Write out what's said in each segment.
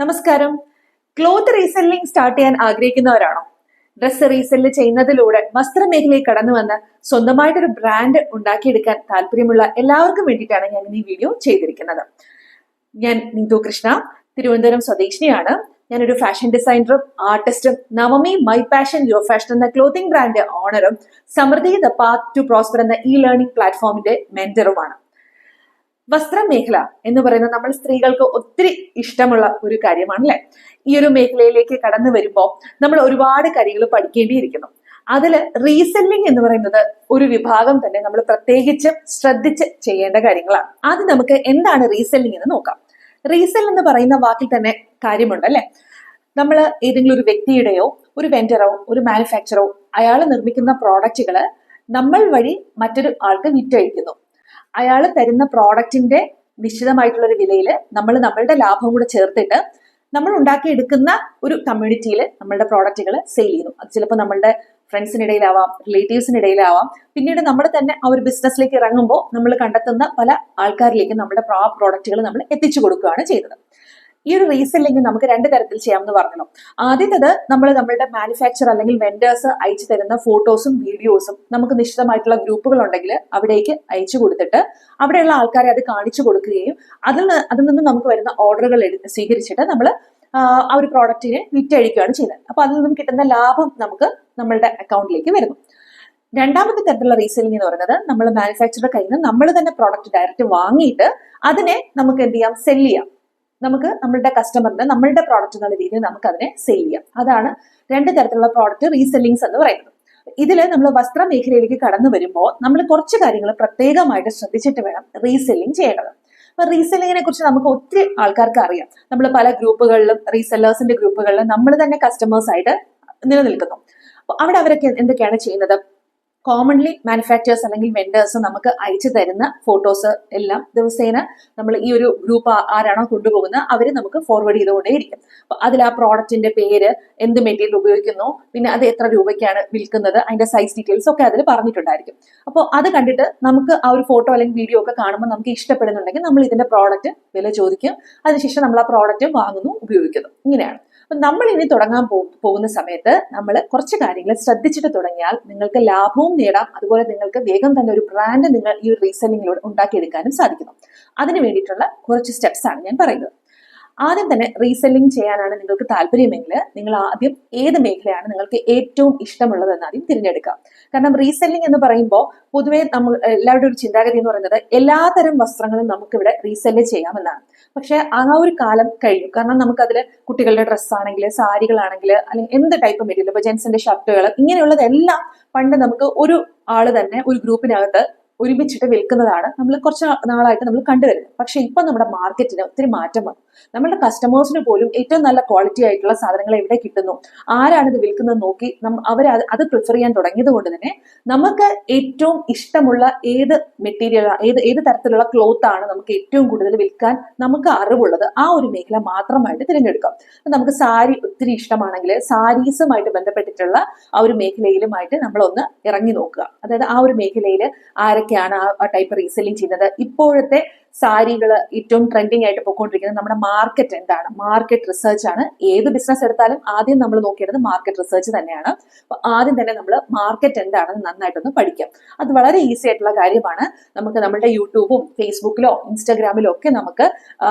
നമസ്കാരം. Cloth reselling start ചെയ്യാൻ ആഗ്രഹിക്കുന്നവരാണോ? Dress resell ചെയ്യുന്നതിലൂടെ വസ്ത്രമേഖലയിൽ കടന്നു വന്ന് സ്വന്തമായിട്ടൊരു ബ്രാൻഡ് ഉണ്ടാക്കിയെടുക്കാൻ താല്പര്യമുള്ള എല്ലാവർക്കും വേണ്ടിയിട്ടാണ് ഞാൻ ഈ വീഡിയോ ചെയ്തിരിക്കുന്നത്. ഞാൻ നീതു കൃഷ്ണ, തിരുവനന്തപുരം സ്വദേശിനിയാണ്. ഞാനൊരു ഫാഷൻ ഡിസൈനറും ആർട്ടിസ്റ്റും Navami my passion your fashion എന്ന ക്ലോത്തിംഗ് ബ്രാൻഡ് ഓണറും Samriddhi the path to prosper എന്ന ലേണിംഗ് പ്ലാറ്റ്ഫോമിന്റെ മെന്ററുമാണ്. വസ്ത്രമേഖല എന്ന് പറയുന്നത് നമ്മൾ സ്ത്രീകൾക്ക് ഒത്തിരി ഇഷ്ടമുള്ള ഒരു കാര്യമാണല്ലേ. ഈ ഒരു മേഖലയിലേക്ക് കടന്നു വരുമ്പോൾ നമ്മൾ ഒരുപാട് കാര്യങ്ങൾ പഠിക്കേണ്ടിയിരിക്കുന്നു. അതിൽ റീസെല്ലിംഗ് എന്ന് പറയുന്നത് ഒരു വിഭാഗം തന്നെ നമ്മൾ പ്രത്യേകിച്ച് ശ്രദ്ധിച്ച് ചെയ്യേണ്ട കാര്യങ്ങളാണ്. ആദ്യം നമുക്ക് എന്താണ് റീസെല്ലിംഗ് എന്ന് നോക്കാം. റീസെൽ എന്ന് പറയുന്ന വാക്കിൽ തന്നെ കാര്യമുണ്ട് അല്ലെ. നമ്മൾ ഏതെങ്കിലും ഒരു വ്യക്തിയുടെയോ ഒരു വെൻഡറോ ഒരു മാനുഫാക്ചറോ അയാൾ നിർമ്മിക്കുന്ന പ്രോഡക്റ്റുകൾ നമ്മൾ വഴി മറ്റൊരു ആൾക്ക് വിറ്റഴിക്കുന്നു. അയാൾ തരുന്ന പ്രോഡക്റ്റിന്റെ നിശ്ചിതമായിട്ടുള്ള ഒരു വിലയിൽ നമ്മൾ നമ്മളുടെ ലാഭം കൂടെ ചേർത്തിട്ട് നമ്മൾ ഉണ്ടാക്കിയെടുക്കുന്ന ഒരു കമ്മ്യൂണിറ്റിയിൽ നമ്മളുടെ പ്രോഡക്റ്റുകൾ സെയിൽ ചെയ്യുന്നു. അത് ചിലപ്പോൾ നമ്മളുടെ ഫ്രണ്ട്സിനിടയിലാവാം, റിലേറ്റീവ്സിനിടയിലാവാം. പിന്നീട് നമ്മൾ തന്നെ ആ ഒരു ബിസിനസ്സിലേക്ക് ഇറങ്ങുമ്പോൾ നമ്മൾ കണ്ടെത്തുന്ന പല ആൾക്കാരിലേക്ക് നമ്മുടെ ആ പ്രോഡക്റ്റുകൾ നമ്മൾ എത്തിച്ചു കൊടുക്കുകയാണ് ചെയ്യുന്നത്. ഈ ഒരു റീസെല്ലിംഗ് നമുക്ക് രണ്ട് തരത്തിൽ ചെയ്യാമെന്ന് പറഞ്ഞല്ലോ. ആദ്യത്തേത് നമ്മൾ നമ്മളുടെ മാനുഫാക്ചർ അല്ലെങ്കിൽ വെൻഡേഴ്സ് അയച്ചു തരുന്ന ഫോട്ടോസും വീഡിയോസും നമുക്ക് നിശ്ചിതമായിട്ടുള്ള ഗ്രൂപ്പുകൾ ഉണ്ടെങ്കിൽ അവിടേക്ക് അയച്ചു കൊടുത്തിട്ട് അവിടെയുള്ള ആൾക്കാരെ അത് കാണിച്ചു കൊടുക്കുകയും അതിൽ നിന്ന് നമുക്ക് വരുന്ന ഓർഡറുകൾ സ്വീകരിച്ചിട്ട് നമ്മൾ ആ ഒരു പ്രോഡക്റ്റിനെ വിറ്റഴിക്കുകയാണ് ചെയ്യുന്നത്. അപ്പൊ അതിൽ നിന്നും കിട്ടുന്ന ലാഭം നമുക്ക് നമ്മളുടെ അക്കൗണ്ടിലേക്ക് വരുന്നു. രണ്ടാമത്തെ തരത്തിലുള്ള റീസെല്ലിംഗ് എന്ന് പറയുന്നത് നമ്മൾ മാനുഫാക്ചറുടെ കയ്യിൽ നിന്ന് നമ്മൾ തന്നെ പ്രോഡക്റ്റ് ഡയറക്റ്റ് വാങ്ങിയിട്ട് അതിനെ നമുക്ക് എന്ത് ചെയ്യാം, സെല് ചെയ്യാം. നമുക്ക് നമ്മളുടെ കസ്റ്റമറിന് നമ്മളുടെ പ്രോഡക്റ്റ് എന്നുള്ള രീതിയിൽ നമുക്ക് അതിനെ സെയിൽ ചെയ്യാം. അതാണ് രണ്ട് തരത്തിലുള്ള പ്രോഡക്റ്റ് റീസെല്ലിങ്സ് എന്ന് പറയുന്നത്. ഇതില് നമ്മൾ വസ്ത്ര മേഖലയിലേക്ക് കടന്നു വരുമ്പോൾ നമ്മൾ കുറച്ച് കാര്യങ്ങൾ പ്രത്യേകമായിട്ട് ശ്രദ്ധിച്ചിട്ട് വേണം റീസെല്ലിംഗ് ചെയ്യേണ്ടത്. അപ്പൊ റീസെല്ലിങ്ങിനെ കുറിച്ച് നമുക്ക് ഒത്തിരി ആൾക്കാർക്ക് അറിയാം. നമ്മൾ പല ഗ്രൂപ്പുകളിലും റീസെല്ലേഴ്സിന്റെ ഗ്രൂപ്പുകളിലും നമ്മൾ തന്നെ കസ്റ്റമേഴ്സ് ആയിട്ട് നിലനിൽക്കുന്നു. അപ്പൊ അവിടെ അവരൊക്കെ എന്തൊക്കെയാണ് ചെയ്യുന്നത്? കോമൺലി മാനുഫാക്ചേഴ്സ് അല്ലെങ്കിൽ വെൻഡേഴ്സ് നമുക്ക് അയച്ചു തരുന്ന ഫോട്ടോസ് എല്ലാം ദിവസേന നമ്മൾ ഈ ഒരു ഗ്രൂപ്പ് ആരാണോ കൊണ്ടുപോകുന്നത് അവർ നമുക്ക് ഫോർവേഡ് ചെയ്തുകൊണ്ടേയിരിക്കും. അപ്പൊ അതിൽ ആ പ്രോഡക്റ്റിന്റെ പേര്, എന്ത് മെറ്റീരിയൽ ഉപയോഗിക്കുന്നു, പിന്നെ അത് എത്ര രൂപയ്ക്കാണ് വിൽക്കുന്നത്, അതിന്റെ സൈസ് ഡീറ്റെയിൽസ് ഒക്കെ അതിൽ പറഞ്ഞിട്ടുണ്ടായിരിക്കും. അപ്പോൾ അത് കണ്ടിട്ട് നമുക്ക് ആ ഒരു ഫോട്ടോ അല്ലെങ്കിൽ വീഡിയോ ഒക്കെ കാണുമ്പോൾ നമുക്ക് ഇഷ്ടപ്പെടുന്നുണ്ടെങ്കിൽ നമ്മൾ ഇതിന്റെ പ്രോഡക്റ്റ് വില ചോദിക്കും. അതിനുശേഷം നമ്മൾ ആ പ്രോഡക്റ്റ് വാങ്ങുന്നു, ഉപയോഗിക്കുന്നു. ഇങ്ങനെയാണ്. അപ്പൊ നമ്മൾ ഇനി തുടങ്ങാൻ പോകുന്ന സമയത്ത് നമ്മൾ കുറച്ച് കാര്യങ്ങൾ ശ്രദ്ധിച്ചിട്ട് തുടങ്ങിയാൽ നിങ്ങൾക്ക് ലാഭവും നേടാം. അതുപോലെ നിങ്ങൾക്ക് വേഗം തന്നെ ഒരു ബ്രാൻഡ് നിങ്ങൾ ഈ ഒരു റീസെല്ലിങ്ങിലൂടെ ഉണ്ടാക്കിയെടുക്കാനും സാധിക്കുന്നു. അതിന് വേണ്ടിയിട്ടുള്ള കുറച്ച് സ്റ്റെപ്സ് ആണ് ഞാൻ പറയുന്നത്. ആദ്യം തന്നെ റീസെല്ലിംഗ് ചെയ്യാനാണ് നിങ്ങൾക്ക് താല്പര്യമെങ്കിൽ നിങ്ങൾ ആദ്യം ഏത് മേഖലയാണ് നിങ്ങൾക്ക് ഏറ്റവും ഇഷ്ടമുള്ളതെന്ന് ആദ്യം തിരഞ്ഞെടുക്കാം. കാരണം റീസെല്ലിംഗ് എന്ന് പറയുമ്പോൾ പൊതുവേ നമ്മൾ എല്ലാവരുടെ ഒരു ചിന്താഗതി എന്ന് പറയുന്നത് എല്ലാതരം വസ്ത്രങ്ങളും നമുക്കിവിടെ റീസെല്ല് ചെയ്യാമെന്നാണ്. പക്ഷെ ആ ഒരു കാലം കഴിഞ്ഞു. കാരണം നമുക്കതിൽ കുട്ടികളുടെ ഡ്രസ്സാണെങ്കിൽ, സാരികളാണെങ്കിൽ, അല്ലെങ്കിൽ എന്ത് ടൈപ്പ് മെറ്റീരിയൽ, ഇപ്പൊ ജെൻസിന്റെ ഷർട്ടുകൾ, ഇങ്ങനെയുള്ളതെല്ലാം പണ്ട് നമുക്ക് ഒരു ആള് തന്നെ ഒരു ഗ്രൂപ്പിനകത്ത് ഒരുമിച്ചിട്ട് വിൽക്കുന്നതാണ് നമ്മൾ കുറച്ച് നാളായിട്ട് നമ്മൾ കണ്ടുവരുന്നത്. പക്ഷെ ഇപ്പൊ നമ്മുടെ മാർക്കറ്റിന് ഒത്തിരി മാറ്റം വന്നു. നമ്മുടെ കസ്റ്റമേഴ്സിന് പോലും ഏറ്റവും നല്ല ക്വാളിറ്റി ആയിട്ടുള്ള സാധനങ്ങൾ എവിടെ കിട്ടുന്നു, ആരാണ് ഇത് വിൽക്കുന്നത് നോക്കി അവർ അത് പ്രിഫർ ചെയ്യാൻ തുടങ്ങിയത് കൊണ്ട് തന്നെ നമുക്ക് ഏറ്റവും ഇഷ്ടമുള്ള ഏത് മെറ്റീരിയൽ, ഏത് തരത്തിലുള്ള ക്ലോത്ത് ആണ് നമുക്ക് ഏറ്റവും കൂടുതൽ വിൽക്കാൻ നമുക്ക് അറിവുള്ളത് ആ ഒരു മേഖല മാത്രമായിട്ട് തിരഞ്ഞെടുക്കാം. നമുക്ക് സാരി ഒത്തിരി ഇഷ്ടമാണെങ്കിൽ സാരീസുമായിട്ട് ബന്ധപ്പെട്ടിട്ടുള്ള ആ ഒരു മേഖലയിലുമായിട്ട് നമ്മളൊന്ന് ഇറങ്ങി നോക്കുക. അതായത് ആ ഒരു മേഖലയിൽ ആരൊക്കെയാണ് ആ ടൈപ്പ് റീസെല്ലിംഗ് ചെയ്യുന്നത്, ഇപ്പോഴത്തെ സാരികൾ ഏറ്റവും ട്രെൻഡിങ് ആയിട്ട് പോയിക്കൊണ്ടിരിക്കുന്നത്, നമ്മുടെ മാർക്കറ്റ് എന്താണ്, മാർക്കറ്റ് റിസർച്ച് ആണ്. ഏത് ബിസിനസ് എടുത്താലും ആദ്യം നമ്മൾ നോക്കേണ്ടത് മാർക്കറ്റ് റിസർച്ച് തന്നെയാണ്. അപ്പൊ ആദ്യം തന്നെ നമ്മൾ മാർക്കറ്റ് എന്താണെന്ന് നന്നായിട്ടൊന്ന് പഠിക്കാം. അത് വളരെ ഈസി ആയിട്ടുള്ള കാര്യമാണ്. നമുക്ക് നമ്മുടെ യൂട്യൂബും ഫേസ്ബുക്കിലോ ഇൻസ്റ്റാഗ്രാമിലോ ഒക്കെ നമുക്ക്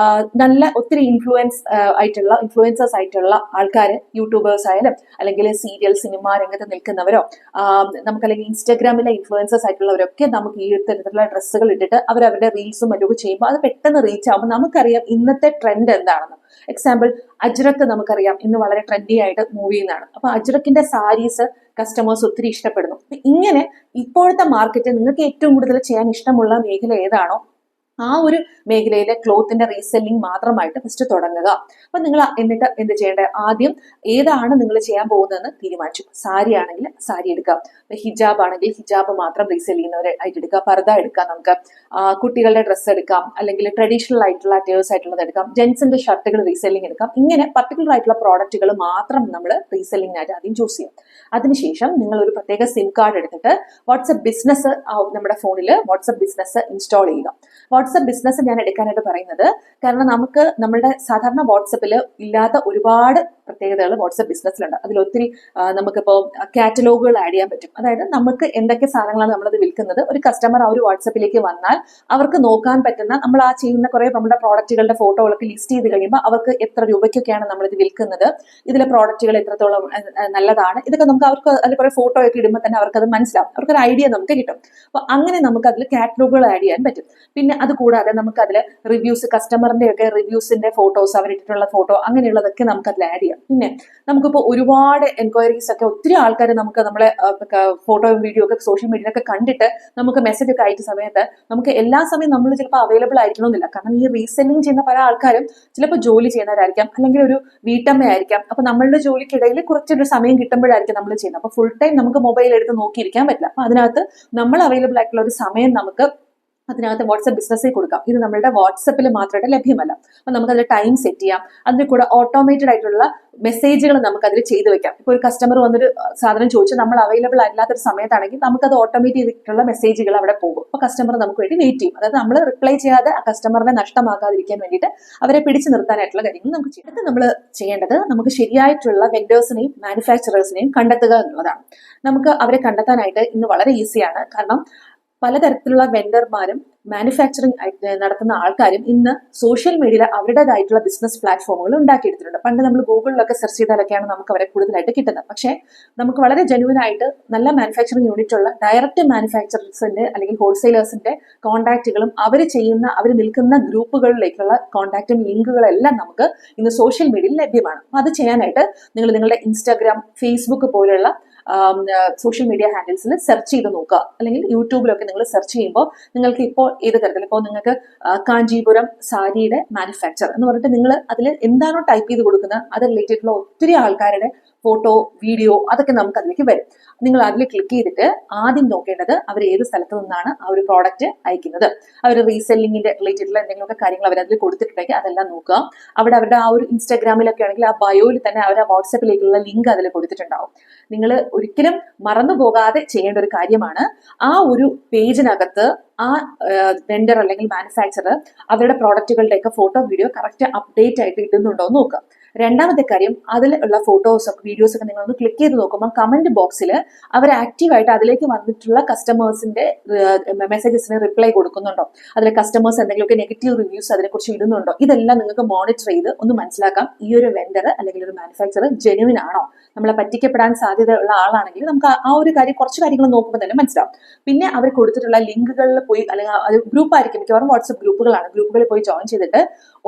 നല്ല ഒത്തിരി ഇൻഫ്ലുവൻസേഴ്സ് ആയിട്ടുള്ള ആൾക്കാർ, യൂട്യൂബേഴ്സ് ആയാലും അല്ലെങ്കിൽ സീരിയൽ സിനിമ രംഗത്ത് നിൽക്കുന്നവരോ നമുക്കല്ലെങ്കിൽ ഇൻസ്റ്റാഗ്രാമിലെ ഇൻഫ്ലുവൻസേഴ്സ് ആയിട്ടുള്ളവരൊക്കെ നമുക്ക് ഈ തരത്തിലുള്ള ഡ്രസ്സുകൾ ഇട്ടിട്ട് അവരവരുടെ റീൽസും മറ്റൊക്കെ ചെയ്യുമ്പോൾ അത് പെട്ടെന്ന് റീച്ച് ആകുമ്പോൾ നമുക്കറിയാം ഇന്നത്തെ ട്രെൻഡ് എന്താണെന്ന്. എക്സാമ്പിൾ, അജ്രക്ക് നമുക്കറിയാം ഇന്ന് വളരെ ട്രെൻഡി ആയിട്ട് മൂവ് ചെയ്യുന്നതാണ്. അപ്പൊ അജ്രക്കിന്റെ സാരീസ് കസ്റ്റമേഴ്സ് ഒത്തിരി ഇഷ്ടപ്പെടുന്നു. ഇങ്ങനെ ഇപ്പോഴത്തെ മാർക്കറ്റ് നിങ്ങൾക്ക് ഏറ്റവും കൂടുതൽ ചെയ്യാൻ ഇഷ്ടമുള്ള മേഖല ഏതാണോ ആ ഒരു മേഖലയിലെ ക്ലോത്തിന്റെ റീസെല്ലിംഗ് മാത്രമായിട്ട് ഫസ്റ്റ് തുടങ്ങുക. അപ്പൊ നിങ്ങൾ എന്നിട്ട് എന്ത് ചെയ്യേണ്ടത്, ആദ്യം ഏതാണ് നിങ്ങൾ ചെയ്യാൻ പോകുന്നതെന്ന് തീരുമാനിച്ചു. സാരി ആണെങ്കിൽ സാരി എടുക്കാം, ഹിജാബ് ആണെങ്കിൽ ഹിജാബ് മാത്രം റീസെൽ ചെയ്യുന്നവരായിട്ട് എടുക്കുക, പർദ്ദ എടുക്കാം, നമുക്ക് കുട്ടികളുടെ ഡ്രസ്സ് എടുക്കാം, അല്ലെങ്കിൽ ട്രഡീഷണൽ ആയിട്ടുള്ള അറ്റേഴ്സ് ആയിട്ടുള്ളത് എടുക്കാം, ജെൻസിന്റെ ഷർട്ടുകൾ റീസെല്ലിംഗ് എടുക്കാം. ഇങ്ങനെ പർട്ടിക്കുലർ ആയിട്ടുള്ള പ്രോഡക്റ്റുകൾ മാത്രം നമ്മൾ റീസെല്ലിംഗിനായിട്ട് ആദ്യം ചൂസ് ചെയ്യാം. അതിനുശേഷം നിങ്ങൾ ഒരു പ്രത്യേക സിം കാർഡ് എടുത്തിട്ട് വാട്സ്ആപ്പ് ബിസിനസ് നമ്മുടെ ഫോണിൽ വാട്സ്ആപ്പ് ബിസിനസ് ഇൻസ്റ്റാൾ ചെയ്യുക. വാട്സപ്പ് ബിസിനസ് ഞാൻ എടുക്കാനായിട്ട് പറയുന്നത് കാരണം നമുക്ക് നമ്മുടെ സാധാരണ വാട്സപ്പിൽ ഇല്ലാത്ത ഒരുപാട് പ്രത്യേകതകൾ വാട്സപ്പ് ബിസിനസ്സിലുണ്ട്. അതിൽ ഒത്തിരി നമുക്കിപ്പോൾ കാറ്റലോഗുകൾ ആഡ് ചെയ്യാൻ പറ്റും. അതായത് നമുക്ക് എന്തൊക്കെ സാധനങ്ങളാണ് നമ്മളത് വിൽക്കുന്നത്, ഒരു കസ്റ്റമർ ആ ഒരു വാട്സപ്പിലേക്ക് വന്നാൽ അവർക്ക് നോക്കാൻ പറ്റുന്ന നമ്മൾ ആ ചെയ്യുന്ന കുറെ നമ്മുടെ പ്രോഡക്റ്റുകളുടെ ഫോട്ടോകളൊക്കെ ലിസ്റ്റ് ചെയ്ത് കഴിയുമ്പോൾ അവർക്ക് എത്ര രൂപയ്ക്കൊക്കെയാണ് നമ്മളിത് വിൽക്കുന്നത്, ഇതിലെ പ്രോഡക്റ്റുകൾ എത്രത്തോളം നല്ലതാണ്, ഇതൊക്കെ നമുക്ക് അവർക്ക് അതിൽ കുറെ ഫോട്ടോ ഒക്കെ ഇടുമ്പോൾ തന്നെ അവർക്കത് മനസ്സിലാവും, അവർക്കൊരു ഐഡിയ നമുക്ക് കിട്ടും. അപ്പൊ അങ്ങനെ നമുക്ക് അതിൽ കാറ്റലോഗുകൾ ആഡ് ചെയ്യാൻ പറ്റും. പിന്നെ അത് കൂടാതെ നമുക്ക് അതിൽ റിവ്യൂസ്, കസ്റ്റമറിന്റെ ഒക്കെ റിവ്യൂസിന്റെ ഫോട്ടോസ്, അവരിട്ടിട്ടുള്ള ഫോട്ടോ, അങ്ങനെയുള്ളതൊക്കെ നമുക്ക് അതിൽ ആഡ് ചെയ്യാം. പിന്നെ നമുക്കിപ്പോൾ ഒരുപാട് എൻക്വയറീസ് ഒക്കെ ഒത്തിരി ആൾക്കാർ നമുക്ക് നമ്മളെ ഫോട്ടോയും വീഡിയോ ഒക്കെ സോഷ്യൽ മീഡിയയിലൊക്കെ കണ്ടിട്ട് നമുക്ക് മെസ്സേജ് ഒക്കെ അയച്ച സമയത്ത് നമുക്ക് എല്ലാ സമയം നമ്മൾ ചിലപ്പോൾ അവൈലബിൾ ആയിരിക്കണമെന്നില്ല. കാരണം ഈ റീസെല്ലിംഗ് ചെയ്യുന്ന പല ആൾക്കാരും ചിലപ്പോൾ ജോലി ചെയ്യുന്നവരായിരിക്കാം, അല്ലെങ്കിൽ ഒരു വീട്ടമ്മയായിരിക്കാം. അപ്പൊ നമ്മളുടെ ജോലിക്കിടയിൽ കുറച്ചൊരു സമയം കിട്ടുമ്പോഴായിരിക്കും നമ്മൾ ചെയ്യുന്നത്. അപ്പൊ ഫുൾ ടൈം നമുക്ക് മൊബൈൽ എടുത്ത് നോക്കിയിരിക്കാൻ പറ്റില്ല. അപ്പൊ അതിനകത്ത് നമ്മൾ അവൈലബിൾ ആയിട്ടുള്ള ഒരു സമയം നമുക്ക് അതിനകത്ത് വാട്സപ്പ് ബിസിനസ്സിൽ കൊടുക്കാം. ഇത് നമ്മളുടെ വാട്സപ്പിൽ മാത്രമായിട്ട് ലഭ്യമല്ല. അപ്പൊ നമുക്കതിൽ ടൈം സെറ്റ് ചെയ്യാം. അതിൽ കൂടെ ഓട്ടോമേറ്റഡ് ആയിട്ടുള്ള മെസ്സേജുകൾ നമുക്ക് അതിൽ ചെയ്തു വെക്കാം. ഇപ്പോൾ ഒരു കസ്റ്റമർ വന്നൊരു സാധനം ചോദിച്ച് നമ്മൾ അവൈലബിൾ അല്ലാത്തൊരു സമയത്താണെങ്കിൽ നമുക്കത് ഓട്ടോമേറ്റ് ചെയ്തിട്ടുള്ള മെസ്സേജുകൾ അവിടെ പോകും. അപ്പൊ കസ്റ്റമർ നമുക്ക് വേണ്ടി വെയിറ്റ് ചെയ്യും. അതായത് നമ്മൾ റിപ്ലൈ ചെയ്യാതെ ആ കസ്റ്റമറിനെ നഷ്ടമാക്കാതിരിക്കാൻ വേണ്ടിയിട്ട് അവരെ പിടിച്ചു നിർത്താനായിട്ടുള്ള കാര്യങ്ങൾ നമുക്ക് ചെയ്യും. അടുത്ത് നമ്മൾ ചെയ്യേണ്ടത് നമുക്ക് ശരിയായിട്ടുള്ള വെൻഡേഴ്സിനെയും മാനുഫാക്ചറേഴ്സിനെയും കണ്ടെത്തുക എന്നുള്ളതാണ്. നമുക്ക് അവരെ കണ്ടെത്താനായിട്ട് ഇന്ന് വളരെ ഈസിയാണ്. കാരണം പലതരത്തിലുള്ള വെൻഡർമാരും മാനുഫാക്ചറിങ് നടത്തുന്ന ആൾക്കാരും ഇന്ന് സോഷ്യൽ മീഡിയയിൽ അവരുടേതായിട്ടുള്ള ബിസിനസ് പ്ലാറ്റ്ഫോമുകൾ ഉണ്ടാക്കിയെടുത്തിട്ടുണ്ട്. പണ്ട് നമ്മൾ ഗൂഗിളിലൊക്കെ സെർച്ച് ചെയ്താലൊക്കെയാണ് നമുക്ക് അവരെ കൂടുതലായിട്ട് കിട്ടുന്നത്. പക്ഷേ നമുക്ക് വളരെ ജെന്യുവൻ ആയിട്ട് നല്ല മാനുഫാക്ചറിങ് യൂണിറ്റ് ഉള്ള ഡയറക്റ്റ് മാനുഫാക്ചറേഴ്സിന്റെ അല്ലെങ്കിൽ ഹോൾസെയിലേഴ്സിന്റെ കോൺടാക്റ്റുകളും അവർ നിൽക്കുന്ന ഗ്രൂപ്പുകളിലേക്കുള്ള കോൺടാക്റ്റും ലിങ്കുകളെല്ലാം നമുക്ക് ഇന്ന് സോഷ്യൽ മീഡിയയിൽ ലഭ്യമാണ്. അത് ചെയ്യാനായിട്ട് നിങ്ങൾ നിങ്ങളുടെ ഇൻസ്റ്റാഗ്രാം, ഫേസ്ബുക്ക് പോലെയുള്ള സോഷ്യൽ മീഡിയ ഹാൻഡിൽസിൽ സെർച്ച് ചെയ്ത് നോക്കുക. അല്ലെങ്കിൽ യൂട്യൂബിലൊക്കെ നിങ്ങൾ സെർച്ച് ചെയ്യുമ്പോൾ നിങ്ങൾക്ക് ഇപ്പോൾ ഏത് തരത്തിൽ, ഇപ്പോൾ നിങ്ങൾക്ക് കാഞ്ചീപുരം സാരിയുടെ മാനുഫാക്ചർ എന്ന് പറഞ്ഞിട്ട് നിങ്ങൾ അതിൽ എന്താണോ ടൈപ്പ് ചെയ്ത് കൊടുക്കുന്നത് അത് റിലേറ്റഡുള്ള ഒത്തിരി ആൾക്കാരുടെ ഫോട്ടോ, വീഡിയോ, അതൊക്കെ നമുക്ക് അതിലേക്ക് വരും. നിങ്ങൾ അതിൽ ക്ലിക്ക് ചെയ്തിട്ട് ആദ്യം നോക്കേണ്ടത് അവർ ഏത് സ്ഥലത്ത് നിന്നാണ് ആ ഒരു പ്രോഡക്റ്റ് അയക്കുന്നത്. അവർ റീസെല്ലിങ്ങിന്റെ റിലേറ്റഡുള്ള എന്തെങ്കിലുമൊക്കെ കാര്യങ്ങൾ അവർ അതിൽ കൊടുത്തിട്ടുണ്ടെങ്കിൽ അതെല്ലാം നോക്കുക. അവിടെ അവരുടെ ആ ഒരു ഇൻസ്റ്റാഗ്രാമിലൊക്കെ ആണെങ്കിൽ ആ ബയോയിൽ തന്നെ അവർ ആ വാട്സപ്പിലേക്കുള്ള ലിങ്ക് അതിൽ കൊടുത്തിട്ടുണ്ടാവും. നിങ്ങൾ ഒരിക്കലും മറന്നു പോകാതെ ചെയ്യേണ്ട ഒരു കാര്യമാണ് ആ ഒരു പേജിനകത്ത് ആ വെൻഡർ അല്ലെങ്കിൽ മാനുഫാക്ചറർ അവരുടെ പ്രോഡക്റ്റുകളുടെയൊക്കെ ഫോട്ടോ, വീഡിയോ കറക്റ്റ് അപ്ഡേറ്റ് ആയിട്ട് ഇടുന്നുണ്ടോ എന്ന് നോക്കുക. രണ്ടാമത്തെ കാര്യം, അതിൽ ഉള്ള ഫോട്ടോസ് ഒക്കെ വീഡിയോസ് ഒക്കെ നിങ്ങളൊന്ന് ക്ലിക്ക് ചെയ്ത് നോക്കുമ്പോൾ കമന്റ് ബോക്സിൽ അവർ ആക്റ്റീവായിട്ട് അതിലേക്ക് വന്നിട്ടുള്ള കസ്റ്റമേഴ്സിന്റെ മെസ്സേജസിന് റിപ്ലൈ കൊടുക്കുന്നുണ്ടോ, അതിലെ കസ്റ്റമേഴ്സ് എന്തെങ്കിലുമൊക്കെ നെഗറ്റീവ് റിവ്യൂസ് അതിനെക്കുറിച്ച് ഇടുന്നുണ്ടോ, ഇതെല്ലാം നിങ്ങൾക്ക് മോണിറ്റർ ചെയ്ത് ഒന്ന് മനസ്സിലാക്കാം ഈ ഒരു വെൻഡർ അല്ലെങ്കിൽ ഒരു മാനുഫാക്ചറർ ജെന്യുവിൻ ആണോ. നമ്മളെ പറ്റിക്കപ്പെടാൻ സാധ്യതയുള്ള ആളാണെങ്കിൽ നമുക്ക് ആ ഒരു കാര്യം, കുറച്ച് കാര്യങ്ങൾ നോക്കുമ്പോൾ തന്നെ മനസ്സിലാവും. പിന്നെ അവർ കൊടുത്തിട്ടുള്ള ലിങ്കുകളിൽ പോയി, അല്ലെങ്കിൽ അത് ഗ്രൂപ്പ് ആയിരിക്കും, മിക്കവാറും വാട്സപ്പ് ഗ്രൂപ്പുകളാണ്, ഗ്രൂപ്പുകളിൽ പോയി ജോയിൻ ചെയ്തിട്ട്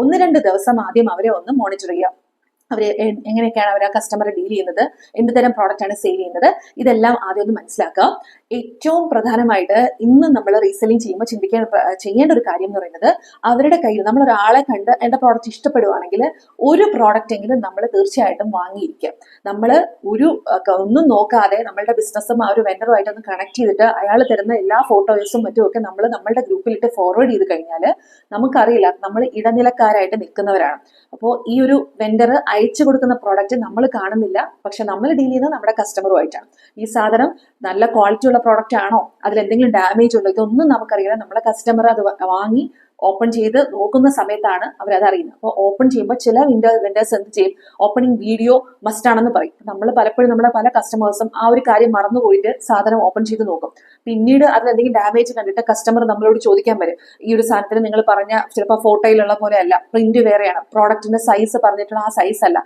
1-2 ദിവസം ആദ്യം അവരെ ഒന്ന് മോണിറ്റർ ചെയ്യുക. അവർ എങ്ങനെയൊക്കെയാണ് അവർ ആ കസ്റ്റമറെ ഡീൽ ചെയ്യുന്നത്, എന്ത് തരം പ്രോഡക്റ്റ് ആണ് സെയിൽ ചെയ്യുന്നത്, ഇതെല്ലാം ആദ്യം ഒന്ന് മനസ്സിലാക്കുക. ഏറ്റവും പ്രധാനമായിട്ട് ഇന്ന് നമ്മൾ റീസെല്ലിംഗ് ചെയ്യുമ്പോൾ ചെയ്യേണ്ട ഒരു കാര്യം എന്ന് പറയുന്നത്, അവരുടെ കയ്യിൽ നമ്മൾ ഒരാളെ കണ്ട് എൻ്റെ പ്രോഡക്റ്റ് ഇഷ്ടപ്പെടുവാണെങ്കിൽ ഒരു പ്രോഡക്റ്റ് എങ്കിലും നമ്മൾ തീർച്ചയായിട്ടും വാങ്ങിയിരിക്കുക. നമ്മൾ ഒന്നും നോക്കാതെ നമ്മളുടെ ബിസിനസ്സും ആ ഒരു വെൻഡറുമായിട്ട് ഒന്ന് കണക്ട് ചെയ്തിട്ട് അയാൾ തരുന്ന എല്ലാ ഫോട്ടോസും മറ്റുമൊക്കെ നമ്മൾ നമ്മളുടെ ഗ്രൂപ്പിലിട്ട് ഫോർവേഡ് ചെയ്ത് കഴിഞ്ഞാൽ നമുക്കറിയില്ല നമ്മൾ ഇടനിലക്കാരായിട്ട് നിൽക്കുന്നവരാണ്. അപ്പോൾ ഈ ഒരു വെൻഡർ അയച്ചു കൊടുക്കുന്ന പ്രോഡക്റ്റ് നമ്മൾ കാണുന്നില്ല, പക്ഷെ നമ്മൾ ഡീൽ ചെയ്യുന്നത് നമ്മുടെ കസ്റ്റമറുമായിട്ടാണ്. ഈ സാധനം നല്ല ക്വാളിറ്റി ഉള്ള പ്രോഡക്റ്റ് ആണോ, അതിൽ എന്തെങ്കിലും ഡാമേജ് ഉണ്ടോ, ഇതൊന്നും നമുക്കറിയില്ല. നമ്മളെ കസ്റ്റമർ അത് വാങ്ങി ഓപ്പൺ ചെയ്ത് നോക്കുന്ന സമയത്താണ് അവരത് അറിയുന്നത്. അപ്പോൾ ഓപ്പൺ ചെയ്യുമ്പോൾ ചില വെൻഡേഴ്സ് എന്ത് ചെയ്യും, ഓപ്പണിംഗ് വീഡിയോ മസ്റ്റ് ആണെന്ന് പറയും. നമ്മൾ പലപ്പോഴും നമ്മുടെ പല കസ്റ്റമേഴ്സും ആ ഒരു കാര്യം മറന്നുപോയിട്ട് സാധനം ഓപ്പൺ ചെയ്ത് നോക്കും. പിന്നീട് അതിൽ എന്തെങ്കിലും ഡാമേജ് കണ്ടിട്ട് കസ്റ്റമർ നമ്മളോട് ചോദിക്കാൻ വരും, ഈ ഒരു സാധനത്തിന് നിങ്ങൾ പറഞ്ഞ ചിലപ്പോൾ ഫോട്ടോയിലുള്ള പോലെ അല്ല, പ്രിന്റ് വേറെയാണ്, പ്രോഡക്റ്റിന്റെ സൈസ് പറഞ്ഞിട്ടുള്ള ആ സൈസ് അല്ല,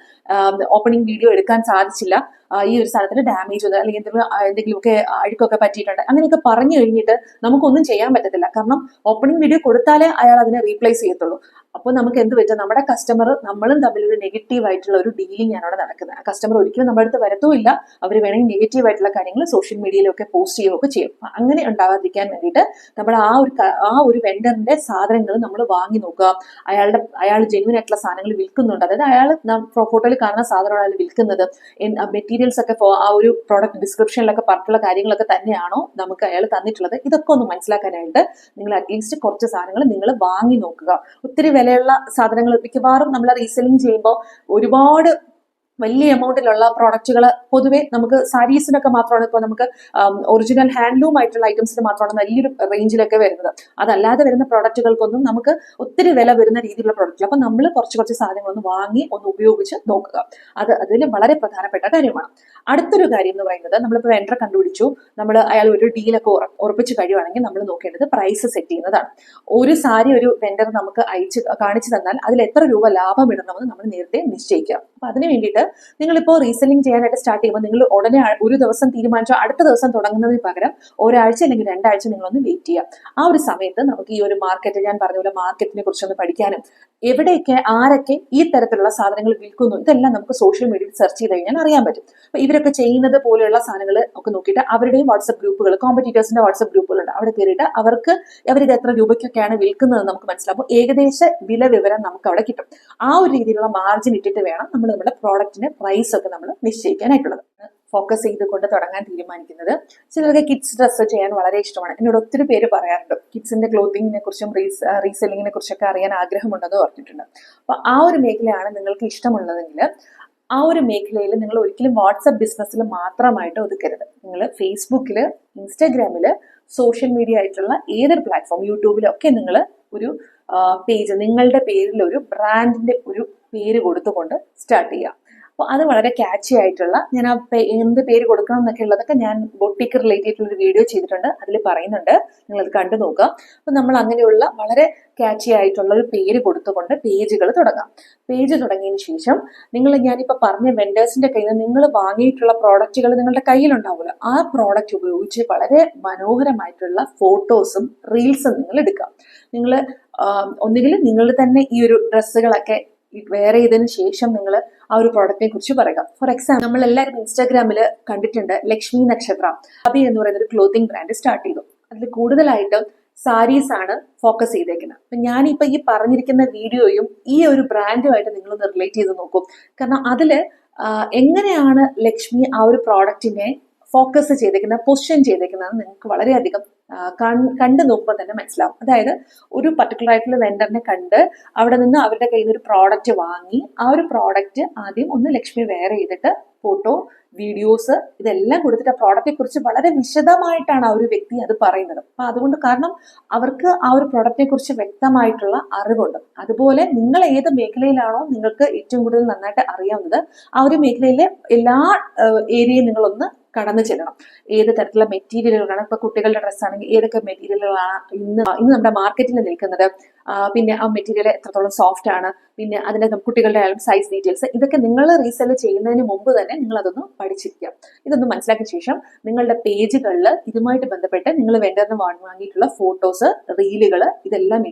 ഓപ്പണിംഗ് വീഡിയോ എടുക്കാൻ സാധിച്ചില്ല, ഈ ഒരു സാധനത്തിന് ഡാമേജ് ഉണ്ട്, അല്ലെങ്കിൽ എന്തെങ്കിലുമൊക്കെ അഴുക്കൊക്കെ പറ്റിയിട്ടുണ്ട്, അങ്ങനെയൊക്കെ പറഞ്ഞു കഴിഞ്ഞിട്ട് നമുക്കൊന്നും ചെയ്യാൻ പറ്റത്തില്ല. കാരണം ഓപ്പണിംഗ് വീഡിയോ കൊടുത്താലേ അയാൾ അതിനെ റീപ്ലേസ് ചെയ്യത്തുള്ളൂ. അപ്പോൾ നമുക്ക് എന്ത് പറ്റും, നമ്മുടെ കസ്റ്റമർ നമ്മളും തമ്മിലൊരു നെഗറ്റീവ് ആയിട്ടുള്ള ഒരു ഡീലിംഗ് ആണ് അവിടെ നടക്കുന്നത്. ആ കസ്റ്റമർ ഒരിക്കലും നമ്മുടെ അടുത്ത് വരത്തുമില്ല. അവർ വേണമെങ്കിൽ നെഗറ്റീവ് ആയിട്ടുള്ള കാര്യങ്ങൾ സോഷ്യൽ മീഡിയയിലൊക്കെ പോസ്റ്റ് ചെയ്യുകയൊക്കെ ചെയ്യും. അങ്ങനെ ഉണ്ടാകാതിരിക്കാൻ വേണ്ടിയിട്ട് നമ്മൾ ആ ഒരു വെൻഡറിന്റെ സാധനങ്ങൾ നമ്മൾ വാങ്ങി നോക്കുക. അയാൾ ജെന്യുവൻ ആയിട്ടുള്ള സാധനങ്ങൾ വിൽക്കുന്നുണ്ട്, അതായത് അയാൾ ഫോട്ടോയിൽ കാണുന്ന സാധനമാണ് അയാൾ വിൽക്കുന്നത്, മെറ്റീരിയൽസ് ഒക്കെ ആ ഒരു പ്രോഡക്റ്റ് ഡിസ്ക്രിപ്ഷനിലൊക്കെ പറഞ്ഞിട്ടുള്ള കാര്യങ്ങളൊക്കെ തന്നെയാണോ നമുക്ക് അയാൾ തന്നിട്ടുള്ളത്, ഇതൊക്കെ ഒന്ന് മനസ്സിലാക്കാനായിട്ട് നിങ്ങൾ അറ്റ്ലീസ്റ്റ് കുറച്ച് സാധനങ്ങൾ നിങ്ങൾ വാങ്ങി നോക്കുക. ഒത്തിരി വിലയുള്ള സാധനങ്ങൾ മിക്കവാറും നമ്മൾ റീസെല്ലിംഗ് ചെയ്യുമ്പോൾ ഒരുപാട് വലിയ എമൗണ്ടിലുള്ള പ്രോഡക്റ്റുകൾ പൊതുവെ നമുക്ക് സാരീസിനൊക്കെ മാത്രമാണ് ഇപ്പോൾ നമുക്ക് ഒറിജിനൽ ഹാൻഡ്ലൂം ആയിട്ടുള്ള ഐറ്റംസിന് മാത്രമാണ് വലിയൊരു റേഞ്ചിലൊക്കെ വരുന്നത്. അതല്ലാതെ വരുന്ന പ്രോഡക്റ്റുകൾക്കൊന്നും നമുക്ക് ഒത്തിരി വില വരുന്ന രീതിയിലുള്ള പ്രോഡക്റ്റുകൾ. അപ്പം നമ്മൾ കുറച്ച് സാധനങ്ങളൊന്ന് വാങ്ങി ഒന്ന് ഉപയോഗിച്ച് നോക്കുക. അതിൽ വളരെ പ്രധാനപ്പെട്ട കാര്യമാണ്. അടുത്തൊരു കാര്യം എന്ന് പറയുന്നത്, നമ്മളിപ്പോൾ വെണ്ടർ കണ്ടുപിടിച്ചു, അയാൾ ഒരു ഡീലൊക്കെ ഉറപ്പിച്ച് കഴിയുവാണെങ്കിൽ നമ്മൾ നോക്കേണ്ടത് പ്രൈസ് സെറ്റ് ചെയ്യുന്നതാണ്. ഒരു സാരി ഒരു വെണ്ടർ നമുക്ക് കാണിച്ചു തന്നാൽ അതിൽ എത്ര രൂപ ലാഭം ഇടണമെന്ന് നമ്മൾ നേരത്തെ നിശ്ചയിക്കുക. അപ്പൊ അതിന് വേണ്ടിയിട്ട് നിങ്ങളിപ്പോൾ റീസെല്ലിംഗ് ചെയ്യാനായിട്ട് സ്റ്റാർട്ട് ചെയ്യുമ്പോൾ നിങ്ങൾ ഉടനെ ഒരു ദിവസം തീരുമാനിച്ചോ അടുത്ത ദിവസം തുടങ്ങുന്നതിന് പകരം ഒരാഴ്ച അല്ലെങ്കിൽ 2 ആഴ്ച നിങ്ങളൊന്ന് വെയിറ്റ് ചെയ്യുക. ആ ഒരു സമയത്ത് നമുക്ക് ഈ ഒരു മാർക്കറ്റ്, ഞാൻ പറഞ്ഞ പോലെ മാർക്കറ്റിനെ കുറിച്ചൊന്ന് പഠിക്കാനും എവിടെയൊക്കെ ആരൊക്കെ ഈ തരത്തിലുള്ള സാധനങ്ങൾ വിൽക്കുന്നു ഇതെല്ലാം നമുക്ക് സോഷ്യൽ മീഡിയയിൽ സെർച്ച് ചെയ്ത് കഴിഞ്ഞാൽ അറിയാൻ പറ്റും. അപ്പൊ ഇവരൊക്കെ ചെയ്യുന്നത് പോലെയുള്ള സാധനങ്ങൾ ഒക്കെ നോക്കിയിട്ട് അവരുടെയും വാട്സ്ആപ്പ് ഗ്രൂപ്പുകൾ, കോമ്പറ്റീറ്റേഴ്സിന്റെ വാട്സ്ആപ്പ് ഗ്രൂപ്പുകളുണ്ട്, അവിടെ കയറിയിട്ട് അവരിത് എത്ര രൂപയ്ക്കൊക്കെയാണ് വിൽക്കുന്നത് നമുക്ക് മനസ്സിലാവും. ഏകദേശ വില വിവരം നമുക്ക് അവിടെ കിട്ടും. ആ ഒരു രീതിയിലുള്ള മാർജിൻ ഇട്ടിട്ട് വേണം നമ്മൾ നമ്മുടെ പ്രോഡക്റ്റിന്റെ പ്രൈസ് ഒക്കെ നമ്മൾ നിശ്ചയിക്കാനായിട്ടുള്ളത്. ഫോക്കസ് ചെയ്തുകൊണ്ട് തുടങ്ങാൻ തീരുമാനിക്കുന്നത്. ചിലർക്ക് കിഡ്സ് ഡ്രസ്സ് ചെയ്യാൻ വളരെ ഇഷ്ടമാണ്. എന്നോട് ഒത്തിരി പേര് പറയാറുണ്ട് കിഡ്സിന്റെ ക്ലോത്തിങ്ങിനെ കുറിച്ചും റീസെല്ലിങ്ങിനെ കുറിച്ചൊക്കെ അറിയാൻ ആഗ്രഹമുണ്ടെന്ന് പറഞ്ഞിട്ടുണ്ട്. അപ്പൊ ആ ഒരു മേഖലയാണ് നിങ്ങൾക്ക് ഇഷ്ടമുള്ളതെങ്കിൽ ആ ഒരു മേഖലയിൽ നിങ്ങൾ ഒരിക്കലും വാട്സപ്പ് ബിസിനസ്സിൽ മാത്രമായിട്ട് ഒതുക്കരുത്. നിങ്ങൾ ഫേസ്ബുക്കിൽ, ഇൻസ്റ്റാഗ്രാമിൽ, സോഷ്യൽ മീഡിയ ആയിട്ടുള്ള ഏതൊരു പ്ലാറ്റ്ഫോം, യൂട്യൂബിലൊക്കെ നിങ്ങൾ ഒരു പേജ്, നിങ്ങളുടെ പേരിൽ ഒരു ബ്രാൻഡിന്റെ ഒരു പേര് കൊടുത്തുകൊണ്ട് സ്റ്റാർട്ട് ചെയ്യുക. അപ്പോൾ അത് വളരെ ക്യാച്ചി ആയിട്ടുള്ള, ഞാൻ എന്ത് പേര് കൊടുക്കണം എന്നൊക്കെ ഉള്ളതൊക്കെ ഞാൻ ബൊട്ടിക്ക് റിലേറ്റഡ് ആയിട്ടുള്ള ഒരു വീഡിയോ ചെയ്തിട്ടുണ്ട്, അതിൽ പറയുന്നുണ്ട്, നിങ്ങളത് കണ്ടു നോക്കുക. അപ്പോൾ നമ്മൾ അങ്ങനെയുള്ള വളരെ ക്യാച്ചി ആയിട്ടുള്ള ഒരു പേര് കൊടുത്തുകൊണ്ട് പേജുകൾ തുടങ്ങാം. പേജ് തുടങ്ങിയതിന് ശേഷം ഞാനിപ്പോൾ പറഞ്ഞ വെൻഡേഴ്സിന്റെ കയ്യിൽ നിന്ന് നിങ്ങൾ വാങ്ങിയിട്ടുള്ള പ്രോഡക്റ്റുകൾ നിങ്ങളുടെ കയ്യിലുണ്ടാവില്ല. ആ പ്രോഡക്റ്റ് ഉപയോഗിച്ച് വളരെ മനോഹരമായിട്ടുള്ള ഫോട്ടോസും റീൽസും നിങ്ങൾ എടുക്കുക. നിങ്ങൾ ഒന്നുകിൽ നിങ്ങൾ തന്നെ ഈ ഒരു ഡ്രസ്സുകളൊക്കെ വെയർ ചെയ്തതിന് ശേഷം നിങ്ങൾ ആ ഒരു പ്രോഡക്റ്റിനെ കുറിച്ച് പറയുക. ഫോർ എക്സാമ്പിൾ, നമ്മൾ എല്ലാവരും ഇൻസ്റ്റാഗ്രാമിൽ കണ്ടിട്ടുണ്ട്, ലക്ഷ്മി നക്ഷത്ര അബി എന്ന് പറയുന്ന ഒരു ക്ലോത്തിങ് ബ്രാൻഡ് സ്റ്റാർട്ട് ചെയ്തു. അതിൽ കൂടുതലായിട്ടും സാരീസ് ആണ് ഫോക്കസ് ചെയ്തേക്കുന്നത്. അപ്പൊ ഞാനിപ്പോ ഈ പറഞ്ഞിരിക്കുന്ന വീഡിയോയും ഈ ഒരു ബ്രാൻഡുമായിട്ട് നിങ്ങളൊന്ന് റിലേറ്റ് ചെയ്ത് നോക്കും. കാരണം അതില് എങ്ങനെയാണ് ലക്ഷ്മി ആ ഒരു പ്രോഡക്റ്റിനെ ഫോക്കസ് ചെയ്തേക്കുന്നത്, പൊസിഷൻ ചെയ്തേക്കുന്നത് നിങ്ങൾക്ക് വളരെയധികം കണ്ടു നോക്കുമ്പോൾ തന്നെ മനസ്സിലാവും. അതായത് ഒരു പർട്ടിക്കുലർ ആയിട്ടുള്ള വെണ്ടറിനെ കണ്ട് അവിടെ നിന്ന് അവരുടെ കയ്യിൽ നിന്ന് ഒരു പ്രോഡക്റ്റ് വാങ്ങി ആ ഒരു പ്രോഡക്റ്റ് ആദ്യം ഒന്ന് ലക്ഷ്മി വെയർ ചെയ്തിട്ട് ഫോട്ടോ, വീഡിയോസ് ഇതെല്ലാം കൊടുത്തിട്ട് ആ പ്രോഡക്റ്റിനെ കുറിച്ച് വളരെ വിശദമായിട്ടാണ് ആ ഒരു വ്യക്തി അത് പറയുന്നത്. അപ്പൊ അതുകൊണ്ട് കാരണം അവർക്ക് ആ ഒരു പ്രോഡക്റ്റിനെ കുറിച്ച് വ്യക്തമായിട്ടുള്ള അറിവുണ്ട്. അതുപോലെ നിങ്ങൾ ഏത് മേഖലയിലാണോ നിങ്ങൾക്ക് ഏറ്റവും കൂടുതൽ നന്നായിട്ട് അറിയാവുന്നത് ആ ഒരു മേഖലയിലെ എല്ലാ ഏരിയയും നിങ്ങളൊന്ന് കടന്നു ചെല്ലണം. ഏത് തരത്തിലുള്ള മെറ്റീരിയലുകളാണ്, ഇപ്പൊ കുട്ടികളുടെ ഡ്രസ്സ് ആണെങ്കിൽ ഏതൊക്കെ മെറ്റീരിയലുകളാണ് ഇന്ന് നമ്മുടെ മാർക്കറ്റിൽ നിൽക്കുന്നത്, പിന്നെ ആ മെറ്റീരിയൽ എത്രത്തോളം സോഫ്റ്റ് ആണ്, പിന്നെ അതിന്റെ കുട്ടികളുടെ ആയാലും സൈസ് ഡീറ്റെയിൽസ്, ഇതൊക്കെ നിങ്ങൾ റീസെല് ചെയ്യുന്നതിന് മുമ്പ് തന്നെ നിങ്ങൾ അതൊന്ന് പഠിച്ചിരിക്കുക. ഇതൊന്ന് മനസ്സിലാക്കിയ ശേഷം നിങ്ങളുടെ പേജുകളിൽ ഇതുമായിട്ട് ബന്ധപ്പെട്ട് നിങ്ങൾ വെണ്ടറിന് വാങ്ങിയിട്ടുള്ള ഫോട്ടോസ്, റീലുകൾ ഇതെല്ലാം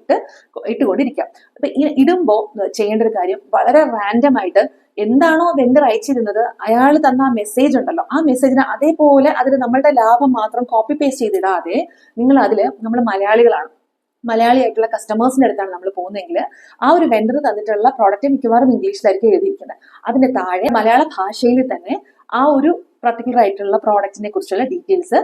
ഇട്ടുകൊണ്ടിരിക്കാം. അപ്പൊ ഇടുമ്പോൾ ചെയ്യേണ്ട ഒരു കാര്യം, വളരെ റാൻഡം ആയിട്ട് എന്താണോ വെണ്ടർ അയച്ചിരുന്നത് അയാൾ തന്ന ആ മെസ്സേജ് ഉണ്ടല്ലോ, ആ മെസ്സേജിന് അതേപോലെ അതിൽ നമ്മളുടെ ലാഭം മാത്രം കോപ്പി പേസ്റ്റ് ചെയ്തിടാതെ നിങ്ങൾ നമ്മൾ മലയാളിയായിട്ടുള്ള കസ്റ്റമേഴ്സിന്റെ അടുത്താണ് നമ്മൾ പോകുന്നതെങ്കിൽ ആ ഒരു വെണ്ടർ തന്നിട്ടുള്ള പ്രോഡക്റ്റ് മിക്കവാറും ഇംഗ്ലീഷിലായിരിക്കും എഴുതിയിരിക്കുന്നത്. അതിന്റെ താഴെ മലയാള ഭാഷയിൽ തന്നെ ആ ഒരു പർട്ടിക്കുലർ ആയിട്ടുള്ള പ്രോഡക്റ്റിനെ കുറിച്ചുള്ള ഡീറ്റെയിൽസ്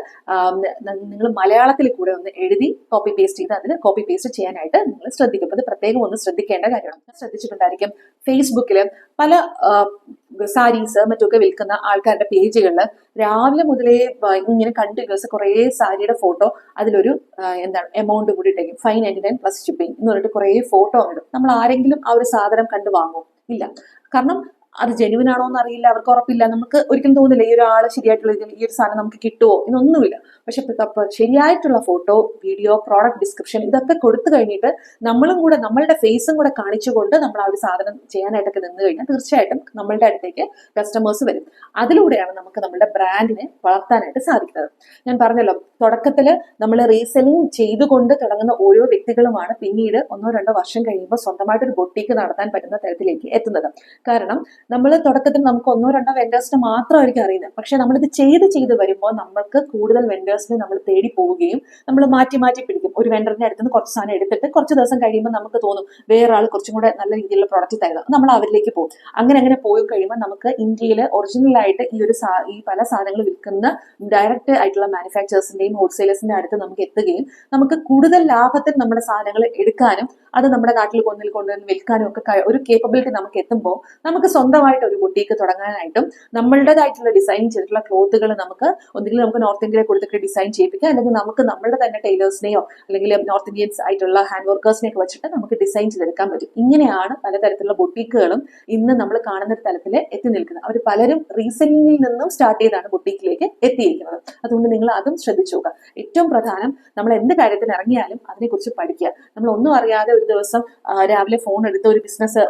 നിങ്ങൾ മലയാളത്തിൽ കൂടെ ഒന്ന് എഴുതി കോപ്പി പേസ്റ്റ് ചെയ്ത് അതിൽ കോപ്പി പേസ്റ്റ് ചെയ്യാനായിട്ട് നിങ്ങൾ ശ്രദ്ധിക്കും. അത് പ്രത്യേകം ഒന്ന് ശ്രദ്ധിക്കേണ്ട കാര്യമാണ്. ശ്രദ്ധിച്ചിട്ടുണ്ടായിരിക്കും ഫേസ്ബുക്കിൽ പല സാരീസ് മറ്റൊക്കെ വിൽക്കുന്ന ആൾക്കാരുടെ പേജുകളിൽ രാവിലെ മുതലേ ഇങ്ങനെ കണ്ടിന്യൂസ് കുറേ സാരിയുടെ ഫോട്ടോ, അതിലൊരു എമൗണ്ട് കൂടി ഇട്ടേക്കും, 599 പ്ലസ് ഷിപ്പിംഗ് എന്ന് പറഞ്ഞിട്ട് കുറേ ഫോട്ടോ ഇടും. നമ്മൾ ആരെങ്കിലും ആ ഒരു സാധനം കണ്ടു വാങ്ങും? ഇല്ല. കാരണം അത് ജെനുവിൻ ആണോ എന്ന് അറിയില്ല, അവർക്ക് ഉറപ്പില്ല. നമുക്ക് ഒരിക്കലും തോന്നില്ല ഈ ഒരാൾ ശരിയായിട്ടുള്ള ഈ ഒരു സാധനം നമുക്ക് കിട്ടുമോ എന്നൊന്നുമില്ല. പക്ഷെ ശരിയായിട്ടുള്ള ഫോട്ടോ, വീഡിയോ, പ്രോഡക്റ്റ് ഡിസ്ക്രിപ്ഷൻ ഇതൊക്കെ കൊടുത്തു കഴിഞ്ഞിട്ട് നമ്മളും കൂടെ നമ്മളുടെ ഫേസും കൂടെ കാണിച്ചുകൊണ്ട് നമ്മൾ ആ ഒരു സാധനം ചെയ്യാനായിട്ടൊക്കെ നിന്ന് കഴിഞ്ഞാൽ തീർച്ചയായിട്ടും നമ്മളുടെ അടുത്തേക്ക് കസ്റ്റമേഴ്സ് വരും. അതിലൂടെയാണ് നമുക്ക് നമ്മുടെ ബ്രാൻഡിനെ വളർത്താനായിട്ട് സാധിക്കുന്നത്. ഞാൻ പറഞ്ഞല്ലോ, തുടക്കത്തിൽ നമ്മൾ റീസെല്ലിംഗ് ചെയ്തുകൊണ്ട് തുടങ്ങുന്ന ഓരോ വ്യക്തികളുമാണ് പിന്നീട് 1-2 വർഷം കഴിയുമ്പോൾ സ്വന്തമായിട്ട് ഒരു ബൊട്ടീക്ക് നടത്താൻ പറ്റുന്ന തരത്തിലേക്ക് എത്തുന്നത്. കാരണം നമ്മൾ തുടക്കത്തിൽ നമുക്ക് 1-2 വെൻഡേഴ്സിനെ മാത്രമായിരിക്കും അറിയുന്നത്. പക്ഷെ നമ്മളിത് ചെയ്ത് വരുമ്പോൾ നമ്മൾക്ക് കൂടുതൽ വെൻഡേഴ്സിനെ നമ്മൾ തേടി പോവുകയും നമ്മൾ മാറ്റി പിടിക്കും. ഒരു വെൻഡറിന്റെ അടുത്ത് നിന്ന് കുറച്ച് സാധനം എടുത്തിട്ട് കുറച്ച് ദിവസം കഴിയുമ്പോൾ നമുക്ക് തോന്നും വേറെ ആൾ കുറച്ചും കൂടെ നല്ല രീതിയിലുള്ള പ്രോഡക്റ്റ് തരുന്നത്, നമ്മൾ അവരിലേക്ക് പോകും. അങ്ങനെ പോയി കഴിയുമ്പോൾ നമുക്ക് ഇന്ത്യയിൽ ഒറിജിനൽ ആയിട്ട് ഈ പല സാധനങ്ങൾ വിൽക്കുന്ന ഡയറക്റ്റ് ആയിട്ടുള്ള മാനുഫാക്ചേഴ്സിന്റെയും ഹോൾസെയിലേഴ്സിന്റെ അടുത്ത് നമുക്ക് എത്തുകയും നമുക്ക് കൂടുതൽ ലാഭത്തിൽ നമ്മുടെ സാധനങ്ങൾ എടുക്കാനും അത് നമ്മുടെ നാട്ടിൽ കൊണ്ടുവന്ന് വിൽക്കാനും ഒക്കെ ഒരു കേപ്പബിലിറ്റി നമുക്ക് എത്തുമ്പോൾ നമുക്ക് സ്വന്തം സ്വന്തമായിട്ട് ഒരു ബൊട്ടീക്ക് തുടങ്ങാനായിട്ടും നമ്മളുടേതായിട്ടുള്ള ഡിസൈൻ ചെയ്തിട്ടുള്ള ക്ലോത്തുകൾ ഒന്നുകിൽ നമുക്ക് നോർത്ത് ഇന്ത്യയിലെ കൊടുത്തിട്ട് ഡിസൈൻ ചെയ്യിപ്പിക്കാം, അല്ലെങ്കിൽ നമുക്ക് നമ്മളുടെ തന്നെ ടൈലേഴ്സിനെയോ അല്ലെങ്കിൽ നോർത്ത് ഇന്ത്യൻസ് ആയിട്ടുള്ള ഹാൻഡ് വർക്കേഴ്സിനെയൊക്കെ വെച്ചിട്ട് നമുക്ക് ഡിസൈൻ ചെയ്തെടുക്കാൻ പറ്റും. ഇങ്ങനെയാണ് പലതരത്തിലുള്ള ബൊട്ടീക്കുകളും ഇന്ന് നമ്മൾ കാണുന്ന ഒരു തലത്തിൽ എത്തി നിൽക്കുന്നത്. അവർ പലരും റീസെല്ലിംഗിൽ നിന്നും സ്റ്റാർട്ട് ചെയ്താണ് ബൊട്ടീക്കിലേക്ക് എത്തിയിരിക്കുന്നത്. അതുകൊണ്ട് നിങ്ങൾ അതും ശ്രദ്ധിച്ചു നോക്കുക. ഏറ്റവും പ്രധാനം, നമ്മൾ എന്ത് കാര്യത്തിന് ഇറങ്ങിയാലും അതിനെക്കുറിച്ച് പഠിക്കുക. നമ്മൾ ഒന്നും അറിയാതെ ഒരു ദിവസം രാവിലെ ഫോൺ എടുത്ത് ഒരു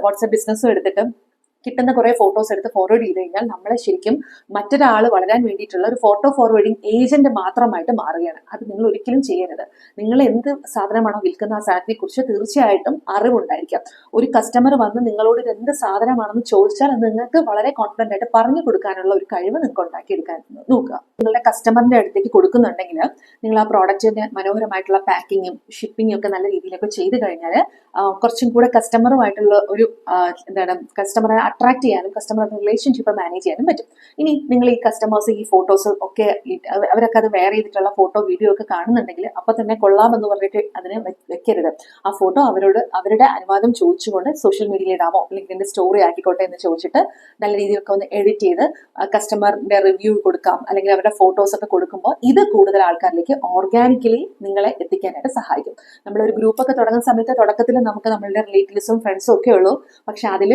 വാട്സ്ആപ്പ് ബിസിനസ്സും എടുത്തിട്ട് കിട്ടുന്ന കുറെ ഫോട്ടോസ് എടുത്ത് ഫോർവേഡ് ചെയ്ത് കഴിഞ്ഞാൽ നമ്മളെ ശരിക്കും മറ്റൊരാൾ വളരാൻ വേണ്ടിയിട്ടുള്ള ഒരു ഫോട്ടോ ഫോർവേഡിങ് ഏജന്റ് മാത്രമായിട്ട് മാറുകയാണ്. അത് നിങ്ങൾ ഒരിക്കലും ചെയ്യരുത്. നിങ്ങൾ എന്ത് സാധനമാണോ വിൽക്കുന്ന ആ സാധനത്തെ കുറിച്ച് തീർച്ചയായിട്ടും അറിവുണ്ടായിരിക്കാം. ഒരു കസ്റ്റമർ വന്ന് നിങ്ങളോട് ഇത് എന്ത് സാധനമാണെന്ന് ചോദിച്ചാൽ അത് നിങ്ങൾക്ക് വളരെ കോൺഫിഡന്റ് ആയിട്ട് പറഞ്ഞു കൊടുക്കാനുള്ള ഒരു കഴിവ് നിങ്ങൾക്ക് ഉണ്ടാക്കിയെടുക്കാൻ നോക്കുക. നിങ്ങളുടെ കസ്റ്റമറിന്റെ അടുത്തേക്ക് കൊടുക്കുന്നുണ്ടെങ്കിൽ നിങ്ങൾ ആ പ്രോഡക്റ്റിന്റെ മനോഹരമായിട്ടുള്ള പാക്കിങ്ങും ഷിപ്പിങ്ങും ഒക്കെ നല്ല രീതിയിലൊക്കെ ചെയ്ത് കഴിഞ്ഞാൽ കുറച്ചും കൂടെ കസ്റ്റമറുമായിട്ടുള്ള ഒരു കസ്റ്റമറെ അട്രാക്ട് ചെയ്യാനും കസ്റ്റമറുടെ റിലേഷൻഷിപ്പ് മാനേജ് ചെയ്യാനും പറ്റും. ഇനി നിങ്ങൾ ഈ കസ്റ്റമേഴ്സ് ഈ ഫോട്ടോസ് ഒക്കെ അവരൊക്കെ അത് വെയർ ചെയ്തിട്ടുള്ള ഫോട്ടോ വീഡിയോ ഒക്കെ കാണുന്നുണ്ടെങ്കിൽ അപ്പൊ തന്നെ കൊള്ളാമെന്ന് പറഞ്ഞിട്ട് അതിനെ വെക്കരുത്. ആ ഫോട്ടോ അവരുടെ അനുവാദം ചോദിച്ചുകൊണ്ട് സോഷ്യൽ മീഡിയയിൽ ഇടാമോ അല്ലെങ്കിൽ എന്റെ സ്റ്റോറി ആക്കിക്കോട്ടെ എന്ന് ചോദിച്ചിട്ട് നല്ല രീതിയിലൊക്കെ ഒന്ന് എഡിറ്റ് ചെയ്ത് കസ്റ്റമറിന്റെ റിവ്യൂ കൊടുക്കാം, അല്ലെങ്കിൽ അവരുടെ ഫോട്ടോസ് ഒക്കെ കൊടുക്കുമ്പോൾ ഇത് കൂടുതൽ ആൾക്കാരിലേക്ക് ഓർഗാനിക്കലി നിങ്ങളെ എത്തിക്കാനായിട്ട് സഹായിക്കും. നമ്മളൊരു ഗ്രൂപ്പൊക്കെ തുടങ്ങുന്ന സമയത്ത് തുടക്കത്തിൽ നമുക്ക് നമ്മളുടെ റിലേറ്റീവ്സും ഫ്രണ്ട്സും ഒക്കെ ഉള്ളൂ. പക്ഷെ അതിൽ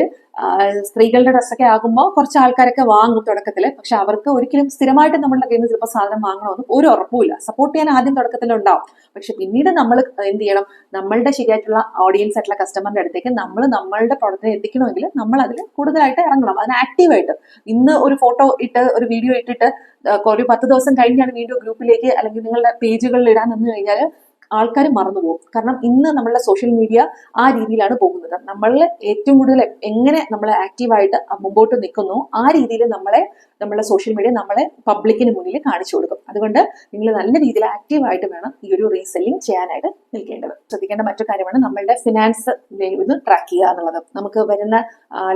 സ്ത്രീകളുടെ ഡ്രസ്സൊക്കെ ആകുമ്പോൾ കുറച്ച് ആൾക്കാരൊക്കെ വാങ്ങും തുടക്കത്തിൽ. പക്ഷെ അവർക്ക് ഒരിക്കലും സ്ഥിരമായിട്ട് നമ്മളുടെ കയ്യിൽ നിന്ന് ചിലപ്പോൾ സാധനം വാങ്ങണമെന്ന് ഒരു ഉറപ്പുമില്ല. സപ്പോർട്ട് ചെയ്യാൻ ആദ്യം തുടക്കത്തിൽ ഉണ്ടാവും. പക്ഷെ പിന്നീട് നമ്മൾ എന്ത് ചെയ്യണം, നമ്മളുടെ ശരിയായിട്ടുള്ള ഓഡിയൻസ് ആയിട്ടുള്ള കസ്റ്റമറിന്റെ അടുത്തേക്ക് നമ്മളുടെ പ്രോഡക്റ്റിനെ എത്തിക്കണമെങ്കിൽ നമ്മൾ അതിൽ കൂടുതലായിട്ട് ഇറങ്ങണം. അതിന് ആക്റ്റീവായിട്ട് ഇന്ന് ഒരു ഫോട്ടോ ഇട്ട് ഒരു വീഡിയോ ഇട്ടിട്ട് ഒരു 10 ദിവസം കഴിഞ്ഞാണ് വീഡിയോ ഗ്രൂപ്പിലേക്ക് അല്ലെങ്കിൽ നിങ്ങളുടെ പേജുകളിൽ ഇടാൻ നിന്ന് കഴിഞ്ഞാൽ ആൾക്കാർ മറന്നുപോകും. കാരണം ഇന്ന് നമ്മളുടെ സോഷ്യൽ മീഡിയ ആ രീതിയിലാണ് പോകുന്നത്. നമ്മളിൽ ഏറ്റവും കൂടുതൽ എങ്ങനെ നമ്മൾ ആക്റ്റീവായിട്ട് മുമ്പോട്ട് നിൽക്കുന്നു ആ രീതിയിൽ നമ്മളെ സോഷ്യൽ മീഡിയ നമ്മളെ പബ്ലിക്കിന് മുന്നിൽ കാണിച്ചു കൊടുക്കും. അതുകൊണ്ട് നിങ്ങൾ നല്ല രീതിയിൽ ആക്റ്റീവായിട്ട് വേണം ഈ ഒരു റീസെല്ലിംഗ് ചെയ്യാനായിട്ട് നിൽക്കേണ്ടത്. ശ്രദ്ധിക്കേണ്ട മറ്റൊരു കാര്യമാണ് നമ്മളുടെ ഫിനാൻസ് ഇത് ട്രാക്ക് ചെയ്യുക എന്നുള്ളത്. നമുക്ക് വരുന്ന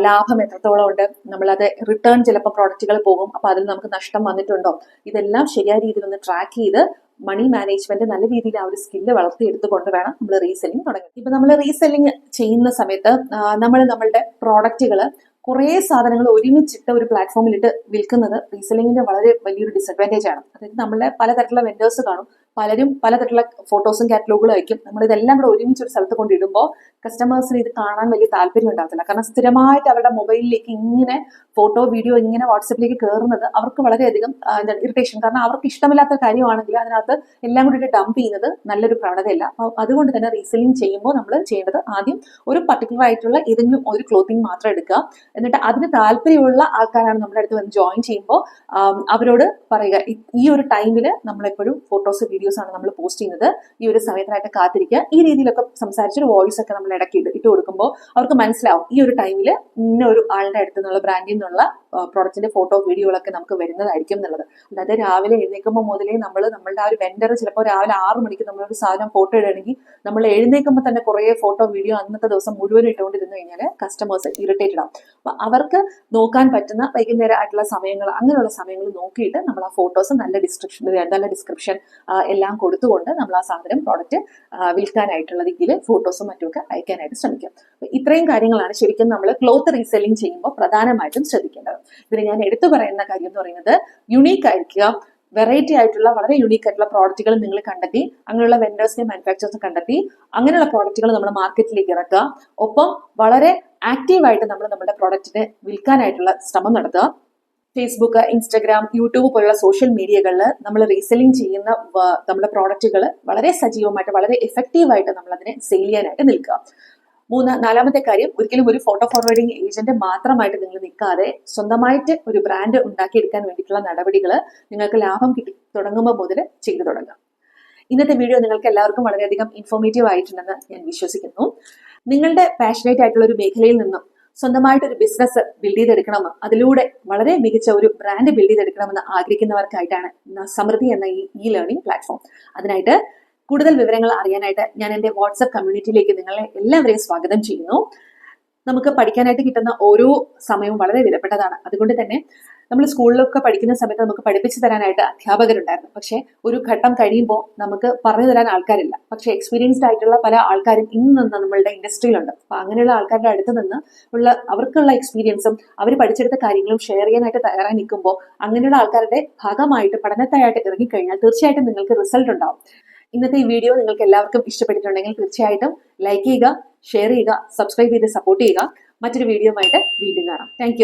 ലാഭം എത്രത്തോളം ഉണ്ട്, നമ്മളത് റിട്ടേൺ ചിലപ്പോൾ പ്രോഡക്റ്റുകൾ പോകും, അപ്പൊ അതിൽ നമുക്ക് നഷ്ടം വന്നിട്ടുണ്ടോ, ഇതെല്ലാം ശരിയായ രീതിയിൽ ഒന്ന് ട്രാക്ക് ചെയ്ത് മണി മാനേജ്മെന്റ് നല്ല രീതിയിൽ ആ ഒരു സ്കില്ല് വളർത്തിയെടുത്തുകൊണ്ട് വേണം നമ്മൾ റീസെല്ലിംഗ് തുടങ്ങുന്നത്. ഇപ്പൊ നമ്മൾ റീസെല്ലിംഗ് ചെയ്യുന്ന സമയത്ത് നമ്മളുടെ പ്രോഡക്റ്റുകൾ കുറേ സാധനങ്ങൾ ഒരുമിച്ചിട്ട് ഒരു പ്ലാറ്റ്ഫോമിലിട്ട് വിൽക്കുന്നത് റീസെല്ലിംഗിന്റെ വളരെ വലിയൊരു ഡിസഡ്വാൻറ്റേജ് ആണ്. അതായത് നമ്മളെ പലതരത്തിലുള്ള വെൻഡേഴ്സ് കാണും, പലരും പലതരത്തിലുള്ള ഫോട്ടോസും കാറ്റലോഗുകളും അയക്കും. നമ്മൾ ഇതെല്ലാം കൂടെ ഒരുമിച്ച് ഒരു സ്ഥലത്ത് കൊണ്ടിടുമ്പോൾ കസ്റ്റമേഴ്സിന് ഇത് കാണാൻ വലിയ താല്പര്യം ഉണ്ടാകത്തില്ല. കാരണം സ്ഥിരമായിട്ട് അവരുടെ മൊബൈലിലേക്ക് ഇങ്ങനെ ഫോട്ടോ വീഡിയോ ഇങ്ങനെ വാട്സപ്പിലേക്ക് കയറുന്നത് അവർക്ക് വളരെയധികം ഇറിറ്റേഷൻ. കാരണം അവർക്ക് ഇഷ്ടമില്ലാത്ത കാര്യമാണെങ്കിൽ അതിനകത്ത് എല്ലാം കൂടി ഡംപ് ചെയ്യുന്നത് നല്ലൊരു പ്രവണതയല്ല. അതുകൊണ്ട് തന്നെ റീസെല്ലിംഗ് ചെയ്യുമ്പോൾ നമ്മൾ ചെയ്യേണ്ടത് ആദ്യം ഒരു പർട്ടിക്കുലർ ആയിട്ടുള്ള ഏതെങ്കിലും ഒരു ക്ലോത്തിങ് മാത്രം എടുക്കുക. എന്നിട്ട് അതിന് താല്പര്യമുള്ള ആൾക്കാരാണ് നമ്മുടെ അടുത്ത് വന്ന് ജോയിൻ ചെയ്യുമ്പോൾ അവരോട് പറയുക, ഈ ഒരു ടൈമിൽ നമ്മളെപ്പോഴും ഫോട്ടോസ് വീഡിയോസ് ആണ് നമ്മൾ പോസ്റ്റ് ചെയ്യുന്നത്, ഈ ഒരു സമയത്തിനായിട്ട് കാത്തിരിക്കുക. ഈ രീതിയിലൊക്കെ സംസാരിച്ചൊരു വോയിസ് ഒക്കെ നമ്മൾ ഇടയ്ക്ക് ഇട്ട് കൊടുക്കുമ്പോൾ അവർക്ക് മനസ്സിലാവും ഈ ഒരു ടൈമിൽ ഇന്ന ഒരു ആളുടെ അടുത്ത് നിന്നുള്ള ബ്രാൻഡിൽ നിന്നുള്ള പ്രോഡക്റ്റിന്റെ ഫോട്ടോ വീഡിയോകളൊക്കെ നമുക്ക് വരുന്നതായിരിക്കും എന്നുള്ളത്. അതായത് രാവിലെ എഴുന്നേൽക്കുമ്പോൾ മുതലേ നമ്മളുടെ ആ ഒരു വെൻഡർ ചിലപ്പോൾ രാവിലെ 6 മണിക്ക് നമ്മളൊരു സാധനം ഫോട്ടോ ഇടുകയാണെങ്കിൽ നമ്മൾ എഴുന്നേൽക്കുമ്പോൾ തന്നെ കുറേ ഫോട്ടോ വീഡിയോ അന്നത്തെ ദിവസം മുഴുവൻ ഇട്ടുകൊണ്ടിരുന്നു കഴിഞ്ഞാൽ കസ്റ്റമേഴ്സ് ഇറിറ്റേറ്റഡ് ആവും. അപ്പൊ അവർക്ക് നോക്കാൻ പറ്റുന്ന വൈകുന്നേരം ആയിട്ടുള്ള സമയങ്ങൾ, അങ്ങനെയുള്ള സമയങ്ങൾ നോക്കിയിട്ട് നമ്മൾ ആ ഫോട്ടോസ് നല്ല ഡിസ്ക്രിപ്ഷൻ എല്ലാം കൊടുത്തുകൊണ്ട് നമ്മൾ ആ സാധനം പ്രോഡക്റ്റ് വിൽക്കാനായിട്ടുള്ള രീതിയിൽ ഫോട്ടോസും മറ്റുമൊക്കെ അയക്കാനായിട്ട് ശ്രമിക്കാം. ഇത്രയും കാര്യങ്ങളാണ് ശരിക്കും നമ്മൾ ക്ലോത്ത് റീസെല്ലിംഗ് ചെയ്യുമ്പോൾ പ്രധാനമായിട്ടും ശ്രദ്ധിക്കേണ്ടത്. ഇതിന് ഞാൻ എടുത്തു പറയുന്ന കാര്യം എന്ന് പറയുന്നത് യുണീക്ക് ആയിരിക്കുക, വെറൈറ്റി ആയിട്ടുള്ള വളരെ യുണീക്ക് ആയിട്ടുള്ള പ്രോഡക്റ്റുകൾ നിങ്ങൾ കണ്ടെത്തി അങ്ങനെയുള്ള വെൻഡേഴ്സിനെ മാനുഫാക്ചേഴ്സിനെ കണ്ടെത്തി അങ്ങനെയുള്ള പ്രോഡക്റ്റുകൾ നമ്മുടെ മാർക്കറ്റിലേക്ക് ഇറക്കുക. ഒപ്പം വളരെ ആക്റ്റീവായിട്ട് നമ്മൾ നമ്മുടെ പ്രോഡക്റ്റിനെ വിൽക്കാനായിട്ടുള്ള ശ്രമം നടത്തുക. ഫേസ്ബുക്ക്, ഇൻസ്റ്റഗ്രാം, യൂട്യൂബ് പോലുള്ള സോഷ്യൽ മീഡിയകളിൽ നമ്മൾ റീസെല്ലിംഗ് ചെയ്യുന്ന നമ്മുടെ പ്രോഡക്റ്റുകൾ വളരെ സജീവമായിട്ട് വളരെ എഫക്റ്റീവായിട്ട് നമ്മൾ അതിനെ സെയിൽ ചെയ്യാനായിട്ട് നിൽക്കുക. നാലാമത്തെ കാര്യം, ഒരിക്കലും ഒരു ഫോട്ടോ ഫോർവേഡിംഗ് ഏജന്റ് മാത്രമായിട്ട് നിങ്ങൾ നിൽക്കാതെ സ്വന്തമായിട്ട് ഒരു ബ്രാൻഡ് ഉണ്ടാക്കിയെടുക്കാൻ വേണ്ടിയിട്ടുള്ള നടപടികൾ നിങ്ങൾക്ക് ലാഭം കിട്ടി തുടങ്ങുമ്പോൾ മുതൽ ചെയ്തു തുടങ്ങാം. ഇന്നത്തെ വീഡിയോ നിങ്ങൾക്ക് എല്ലാവർക്കും വളരെയധികം ഇൻഫോർമേറ്റീവ് ആയിട്ടുണ്ടെന്ന് ഞാൻ വിശ്വസിക്കുന്നു. നിങ്ങളുടെ പാഷനേറ്റ് ആയിട്ടുള്ള ഒരു മേഖലയിൽ നിന്നും സ്വന്തമായിട്ടൊരു ബിസിനസ് ബിൽഡ് ചെയ്തെടുക്കണമെന്ന്, അതിലൂടെ വളരെ മികച്ച ഒരു ബ്രാൻഡ് ബിൽഡ് ചെയ്തെടുക്കണമെന്ന് ആഗ്രഹിക്കുന്നവർക്കായിട്ടാണ് സമൃദ്ധി എന്ന ഈ ലേണിംഗ് പ്ലാറ്റ്ഫോം. അതിനായിട്ട് കൂടുതൽ വിവരങ്ങൾ അറിയാനായിട്ട് ഞാൻ എൻ്റെ വാട്സപ്പ് കമ്മ്യൂണിറ്റിയിലേക്ക് നിങ്ങളെ എല്ലാവരെയും സ്വാഗതം ചെയ്യുന്നു. നമുക്ക് പഠിക്കാനായിട്ട് കിട്ടുന്ന ഓരോ സമയവും വളരെ വിലപ്പെട്ടതാണ്. അതുകൊണ്ട് തന്നെ നമ്മൾ സ്കൂളിലൊക്കെ പഠിക്കുന്ന സമയത്ത് നമുക്ക് പഠിപ്പിച്ചു തരാനായിട്ട് അധ്യാപകരുണ്ടായിരുന്നു. പക്ഷേ ഒരു ഘട്ടം കഴിയുമ്പോൾ നമുക്ക് പറഞ്ഞു തരാൻ ആൾക്കാരില്ല. പക്ഷേ എക്സ്പീരിയൻസ്ഡ് ആയിട്ടുള്ള പല ആൾക്കാരും ഇന്ന് നമ്മളുടെ ഇൻഡസ്ട്രിയിലുണ്ട്. അപ്പൊ അങ്ങനെയുള്ള ആൾക്കാരുടെ അടുത്ത് നിന്ന് അവർക്കുള്ള എക്സ്പീരിയൻസും അവർ പഠിച്ചെടുത്ത കാര്യങ്ങളും ഷെയർ ചെയ്യാനായിട്ട് തയ്യാറായി നിൽക്കുമ്പോൾ അങ്ങനെയുള്ള ആൾക്കാരുടെ ഭാഗമായിട്ട് പഠനത്തിനായിട്ട് ഇറങ്ങിക്കഴിഞ്ഞാൽ തീർച്ചയായിട്ടും നിങ്ങൾക്ക് റിസൾട്ട് ഉണ്ടാവും. ഇന്നത്തെ ഈ വീഡിയോ നിങ്ങൾക്ക് എല്ലാവർക്കും ഇഷ്ടപ്പെട്ടിട്ടുണ്ടെങ്കിൽ തീർച്ചയായിട്ടും ലൈക്ക് ചെയ്യുക, ഷെയർ ചെയ്യുക, സബ്സ്ക്രൈബ് ചെയ്ത് സപ്പോർട്ട് ചെയ്യുക. മറ്റൊരു വീഡിയോ ആയിട്ട് വീണ്ടും കാണാം. താങ്ക്